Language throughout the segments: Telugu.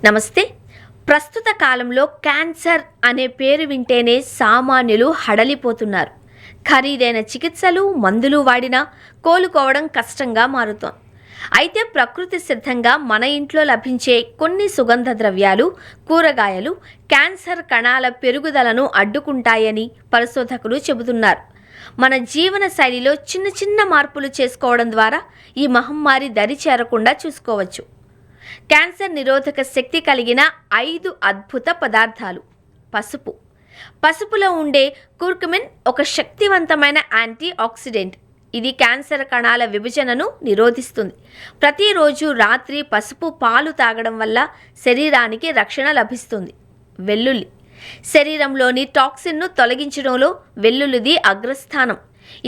నమస్తే. ప్రస్తుత కాలంలో క్యాన్సర్ అనే పేరు వింటేనే సామాన్యులు హడలిపోతున్నారు. ఖరీదైన చికిత్సలు, మందులు వాడినా కోలుకోవడం కష్టంగా మారుతోంది. అయితే ప్రకృతి సిద్ధంగా మన ఇంట్లో లభించే కొన్ని సుగంధ ద్రవ్యాలు, కూరగాయలు క్యాన్సర్ కణాల పెరుగుదలను అడ్డుకుంటాయని పరిశోధకులు చెబుతున్నారు. మన జీవన శైలిలో చిన్న చిన్న మార్పులు చేసుకోవడం ద్వారా ఈ మహమ్మారి దరి చేరకుండా చూసుకోవచ్చు. క్యాన్సర్ నిరోధక శక్తి కలిగిన 5 అద్భుత పదార్థాలు. పసుపులో ఉండే కుర్కుమిన్ ఒక శక్తివంతమైన యాంటీ ఆక్సిడెంట్. ఇది క్యాన్సర్ కణాల విభజనను నిరోధిస్తుంది. ప్రతిరోజు రాత్రి పసుపు పాలు తాగడం వల్ల శరీరానికి రక్షణ లభిస్తుంది. వెల్లుల్లి శరీరంలోని టాక్సిన్ను తొలగించడంలో వెల్లుల్లిది అగ్రస్థానం.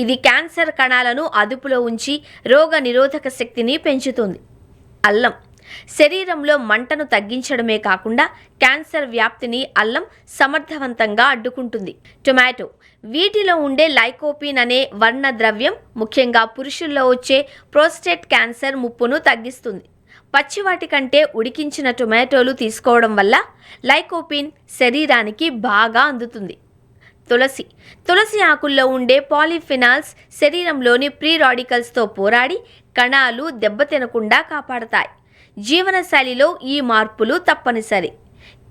ఇది క్యాన్సర్ కణాలను అదుపులో ఉంచి రోగ నిరోధక శక్తిని పెంచుతుంది. అల్లం శరీరంలో మంటను తగ్గించడమే కాకుండా క్యాన్సర్ వ్యాప్తిని అల్లం సమర్థవంతంగా అడ్డుకుంటుంది. టొమాటో వీటిలో ఉండే లైకోపిన్ అనే వర్ణ ద్రవ్యం ముఖ్యంగా పురుషుల్లో వచ్చే ప్రోస్టేట్ క్యాన్సర్ ముప్పును తగ్గిస్తుంది. పచ్చివాటి కంటే ఉడికించిన టొమాటోలు తీసుకోవడం వల్ల లైకోపిన్ శరీరానికి బాగా అందుతుంది. తులసి ఆకుల్లో ఉండే పాలిఫినాల్స్ శరీరంలోని ప్రీ రాడికల్స్తో పోరాడి కణాలు దెబ్బతినకుండా కాపాడతాయి. జీవనశైలిలో ఈ మార్పులు తప్పనిసరి.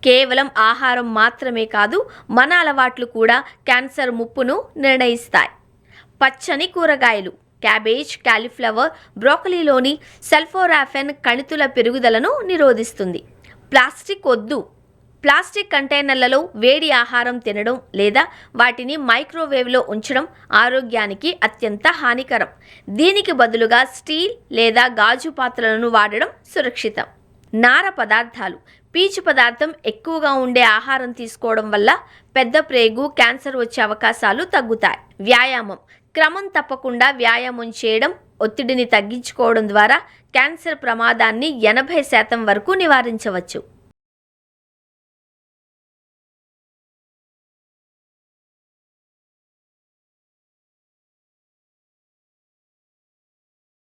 కేవలం ఆహారం మాత్రమే కాదు, మన అలవాట్లు కూడా క్యాన్సర్ ముప్పును నిర్ణయిస్తాయి. పచ్చని కూరగాయలు క్యాబేజ్, కాలీఫ్లవర్, బ్రోకలీలోని సల్ఫోరాఫెన్ కణితుల పెరుగుదలను నిరోధిస్తుంది. ప్లాస్టిక్ వద్దు. ప్లాస్టిక్ కంటైనర్లలో వేడి ఆహారం తినడం లేదా వాటిని మైక్రోవేవ్లో ఉంచడం ఆరోగ్యానికి అత్యంత హానికరం. దీనికి బదులుగా స్టీల్ లేదా గాజు పాత్రలను వాడడం సురక్షితం. నార పదార్థాలు పీచు పదార్థం ఎక్కువగా ఉండే ఆహారం తీసుకోవడం వల్ల పెద్ద ప్రేగు, క్యాన్సర్ వచ్చే అవకాశాలు తగ్గుతాయి. వ్యాయామం క్రమం తప్పకుండా వ్యాయామం చేయడం, ఒత్తిడిని తగ్గించుకోవడం ద్వారా క్యాన్సర్ ప్రమాదాన్ని 80% వరకు నివారించవచ్చు.